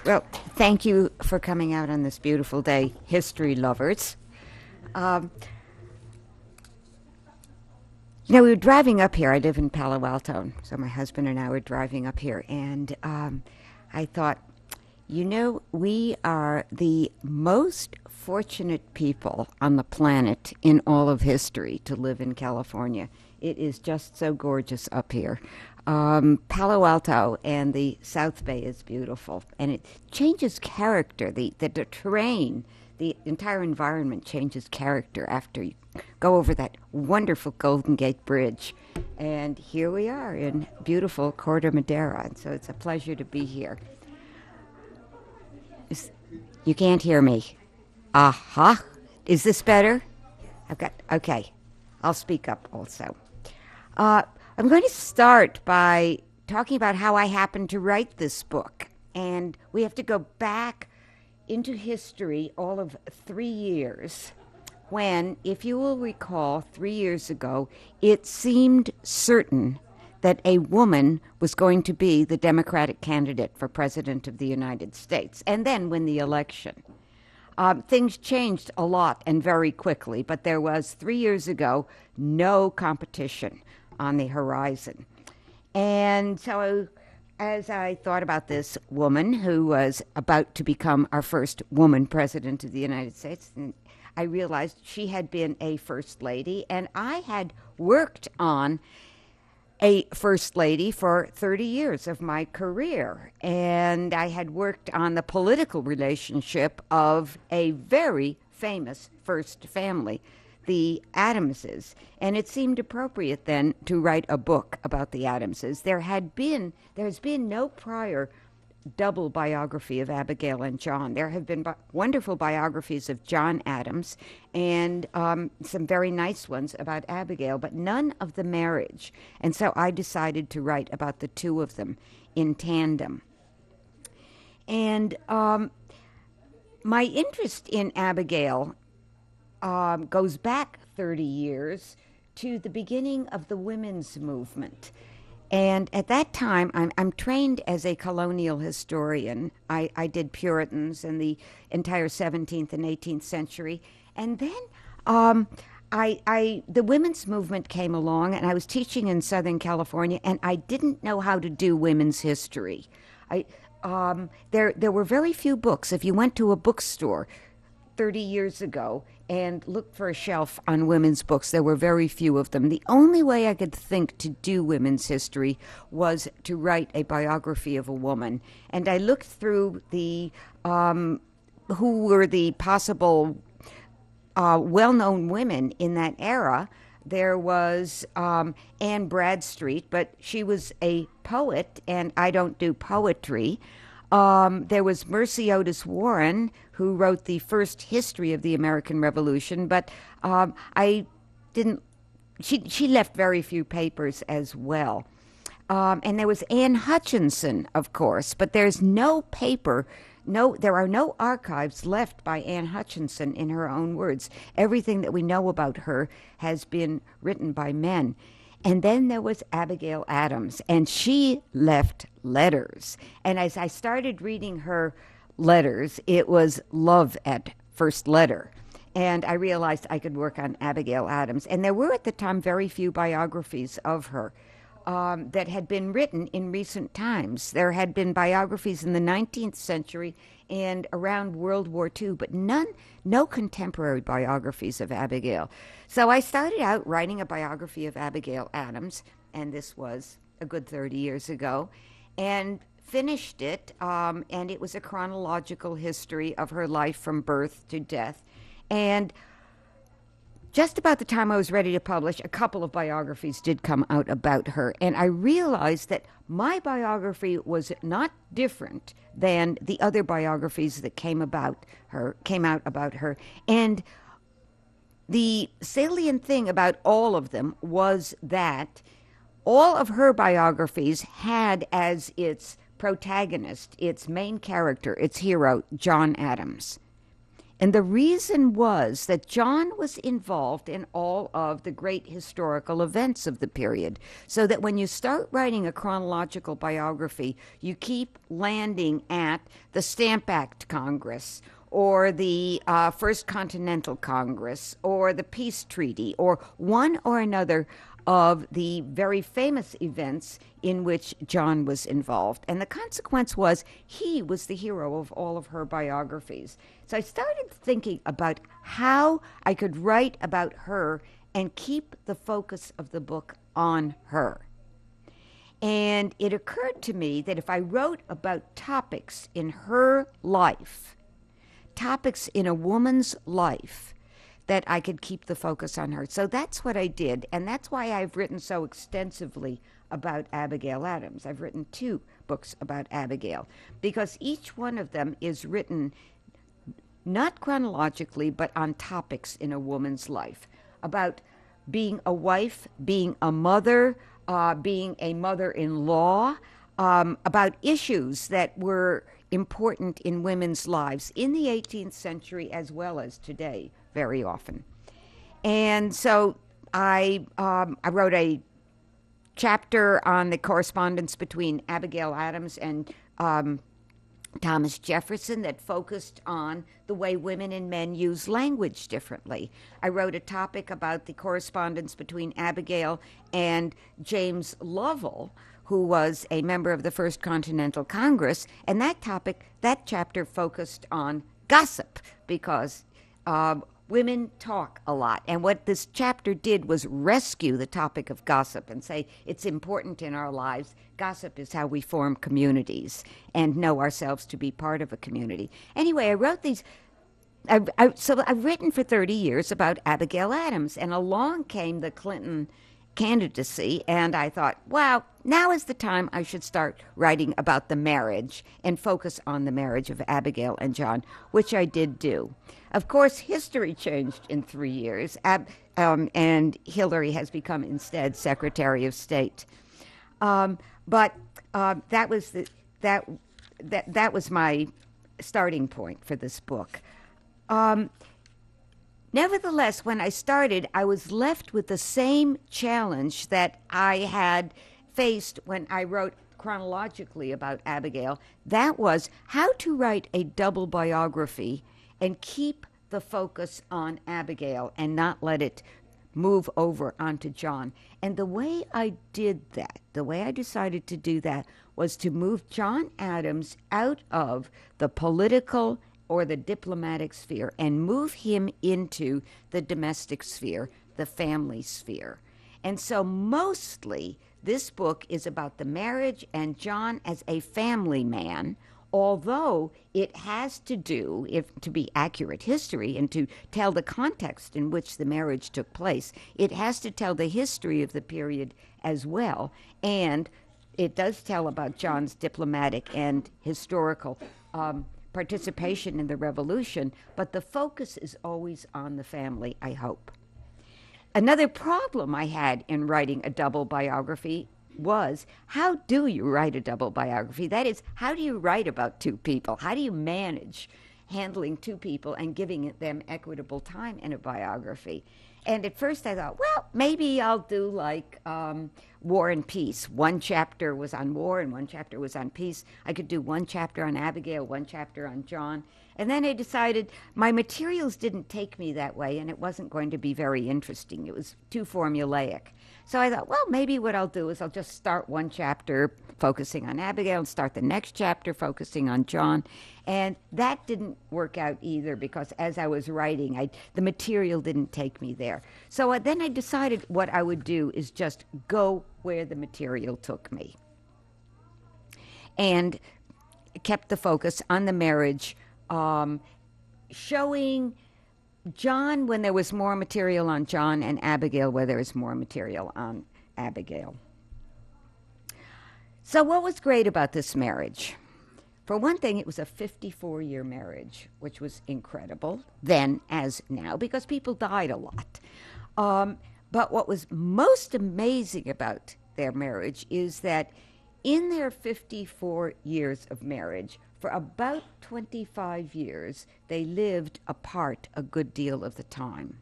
Well, thank you for coming out on this beautiful day, history lovers. Um, we were driving up here. I live in Palo Alto, so my husband and I were driving up here, and I thought, we are the most fortunate people on the planet in all of history to live in California. It is just so gorgeous up here. Palo Alto and the South Bay is beautiful, and it changes character. The terrain, the entire environment changes character after you go over that wonderful Golden Gate Bridge. And here we are in beautiful Corte Madera, and so it's a pleasure to be here. You can't hear me. Aha. Is this better? Okay. I'll speak up also. I'm going to start by talking about how I happened to write this book. And we have to go back into history all of 3 years when, if you will recall, 3 years ago, it seemed certain that a woman was going to be the Democratic candidate for President of the United States and then win the election. Things changed a lot and very quickly, but there was 3 years ago no competition on the horizon. And so as I thought about this woman who was about to become our first woman president of the United States, I realized she had been a first lady, and I had worked on a first lady for 30 years of my career. And I had worked on the political relationship of a very famous first family, the Adamses. And it seemed appropriate then to write a book about the Adamses. There has been no prior double biography of Abigail and John. There have been wonderful biographies of John Adams and some very nice ones about Abigail, but none of the marriage. And so I decided to write about the two of them in tandem. And my interest in Abigail goes back 30 years to the beginning of the women's movement. And at that time, I'm trained as a colonial historian. I did Puritans in the entire 17th and 18th century. And then the women's movement came along, and I was teaching in Southern California, and I didn't know how to do women's history. There were very few books. If you went to a bookstore 30 years ago and looked for a shelf on women's books, there were very few of them. The only way I could think to do women's history was to write a biography of a woman. And I looked through the who were the possible well-known women in that era. There was Anne Bradstreet, but she was a poet, and I don't do poetry. There was Mercy Otis Warren, who wrote the first history of the American Revolution, but she left very few papers as well. And there was Anne Hutchinson, of course, but there's no paper, there are no archives left by Anne Hutchinson in her own words. Everything that we know about her has been written by men. And then there was Abigail Adams, and she left letters. And as I started reading her letters, it was love at first letter. And I realized I could work on Abigail Adams. And there were at the time very few biographies of her that had been written in recent times. There had been biographies in the 19th century and around World War II, but no contemporary biographies of Abigail. So I started out writing a biography of Abigail Adams, and this was a good 30 years ago, and finished it, and it was a chronological history of her life from birth to death. And just about the time I was ready to publish, a couple of biographies did come out about her, and I realized that my biography was not different than the other biographies that came out about her. And the salient thing about all of them was that all of her biographies had as its protagonist, its main character, its hero, John Adams. And the reason was that John was involved in all of the great historical events of the period, so that when you start writing a chronological biography, you keep landing at the Stamp Act Congress, or the First Continental Congress, or the Peace Treaty, or one or another of the very famous events in which John was involved. And the consequence was he was the hero of all of her biographies. So I started thinking about how I could write about her and keep the focus of the book on her. And it occurred to me that if I wrote about topics in her life, topics in a woman's life, that I could keep the focus on her. So that's what I did, and that's why I've written so extensively about Abigail Adams. I've written 2 books about Abigail, because each one of them is written not chronologically, but on topics in a woman's life, about being a wife, being a mother, being a mother-in-law, about issues that were important in women's lives in the 18th century as well as today, very often. And so I wrote a chapter on the correspondence between Abigail Adams and Thomas Jefferson that focused on the way women and men use language differently. I wrote a topic about the correspondence between Abigail and James Lovell, who was a member of the First Continental Congress, and that chapter focused on gossip, because women talk a lot. And what this chapter did was rescue the topic of gossip and say it's important in our lives. Gossip is how we form communities and know ourselves to be part of a community. Anyway, I wrote these. So I've written for 30 years about Abigail Adams, and along came the Clinton candidacy, and I thought, wow, now is the time I should start writing about the marriage and focus on the marriage of Abigail and John, which I did do. Of course, history changed in 3 years, and Hillary has become instead Secretary of State. But that was my starting point for this book. Nevertheless, when I started, I was left with the same challenge that I had faced when I wrote chronologically about Abigail. That was how to write a double biography and keep the focus on Abigail and not let it move over onto John. And the way I did that, the way I decided to do that, was to move John Adams out of the political or the diplomatic sphere and move him into the domestic sphere, the family sphere. And so mostly this book is about the marriage and John as a family man, although it has to do, to be accurate history and to tell the context in which the marriage took place, it has to tell the history of the period as well. And it does tell about John's diplomatic and historical participation in the revolution, but the focus is always on the family, I hope. Another problem I had in writing a double biography was, how do you write a double biography? That is, how do you write about 2 people? How do you manage handling 2 people and giving them equitable time in a biography? And at first I thought, well, maybe I'll do like War and Peace. 1 chapter was on war and 1 chapter was on peace. I could do 1 chapter on Abigail, 1 chapter on John. And then I decided my materials didn't take me that way, and it wasn't going to be very interesting. It was too formulaic. So I thought, well, maybe what I'll do is I'll just start 1 chapter focusing on Abigail and start the next chapter focusing on John. And that didn't work out either, because as I was writing, the material didn't take me there. So then I decided what I would do is just go where the material took me, and kept the focus on the marriage, showing John when there was more material on John, and Abigail where there was more material on Abigail. So what was great about this marriage? For one thing, it was a 54-year marriage, which was incredible then as now, because people died a lot. But what was most amazing about their marriage is that in their 54 years of marriage, for about 25 years, they lived apart a good deal of the time.